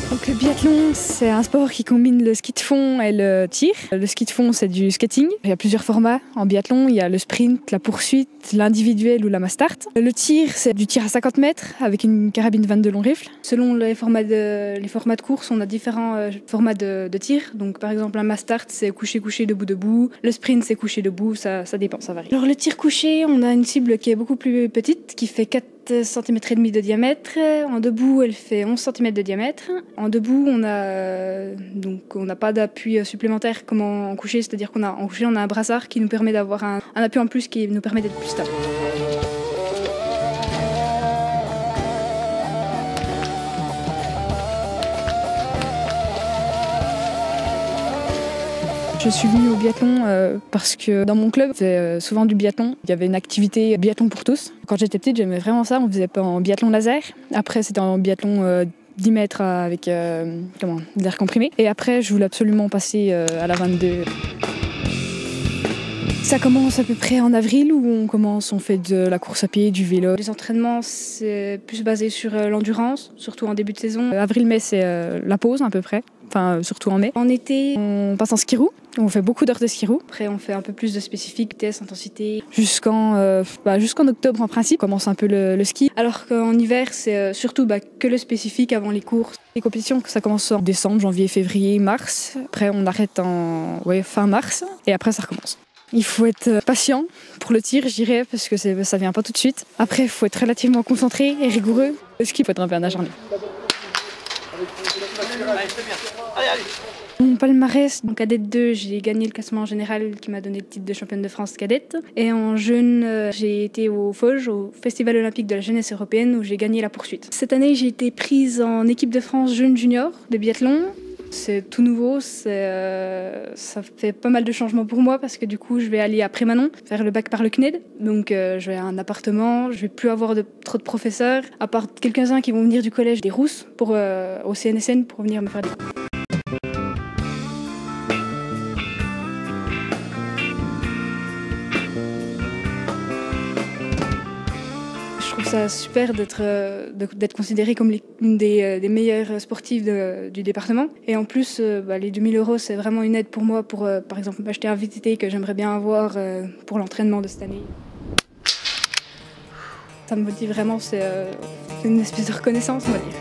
Donc le biathlon, c'est un sport qui combine le ski de fond et le tir. Le ski de fond, c'est du skating. Il y a plusieurs formats en biathlon. Il y a le sprint, la poursuite, l'individuel ou la mass start. Le tir, c'est du tir à 50 mètres avec une carabine 22 long rifle. Selon les formats de course, on a différents formats de tir. Donc par exemple, un mass start, c'est couché, debout. Le sprint, c'est couché, debout. Ça dépend, ça varie. Alors le tir couché, on a une cible qui est beaucoup plus petite, qui fait 4 cm et demi de diamètre. En debout, elle fait 11 cm de diamètre. En debout, on n'a pas d'appui supplémentaire comme en couché, c'est-à-dire qu'en couché, on a un brassard qui nous permet d'avoir un appui en plus qui nous permet d'être plus stable. Je suis venue au biathlon parce que dans mon club, c'est souvent du biathlon. Il y avait une activité biathlon pour tous. Quand j'étais petite, j'aimais vraiment ça. On faisait pas en biathlon laser. Après, c'était en biathlon 10 mètres avec de l'air comprimé. Et après, je voulais absolument passer à la 22. Ça commence à peu près en avril où on fait de la course à pied, du vélo. Les entraînements, c'est plus basé sur l'endurance, surtout en début de saison. Avril-mai, c'est la pause à peu près. Enfin, surtout en mai. En été, on passe en ski-roue. On fait beaucoup d'heures de ski-roue. Après, on fait un peu plus de spécifique, vitesse, intensité. Jusqu'en octobre, en principe, on commence un peu le ski. Alors qu'en hiver, c'est surtout que le spécifique avant les courses. Les compétitions, ça commence en décembre, janvier, février, mars. Après, on arrête fin mars. Et après, ça recommence. Il faut être patient pour le tir, je dirais, parce que ça vient pas tout de suite. Après, il faut être relativement concentré et rigoureux. Le ski, il faut être un peu un acharné. Mon palmarès, en cadette 2, j'ai gagné le classement général qui m'a donné le titre de championne de France cadette. Et en jeune, j'ai été au FOJ, au Festival olympique de la jeunesse européenne, où j'ai gagné la poursuite. Cette année, j'ai été prise en équipe de France jeune junior de biathlon. C'est tout nouveau, ça fait pas mal de changements pour moi parce que du coup je vais aller après Manon faire le bac par le CNED. Donc je vais à un appartement, je vais plus avoir trop de professeurs, à part quelques-uns qui vont venir du collège des Rousses au CNSN pour venir me faire des cours. Je trouve ça super d'être considérée comme l'une des meilleures sportives du département. Et en plus, les 2 000 €, c'est vraiment une aide pour moi pour, par exemple, m'acheter un VTT que j'aimerais bien avoir pour l'entraînement de cette année. Ça me motive vraiment, c'est une espèce de reconnaissance, on va dire.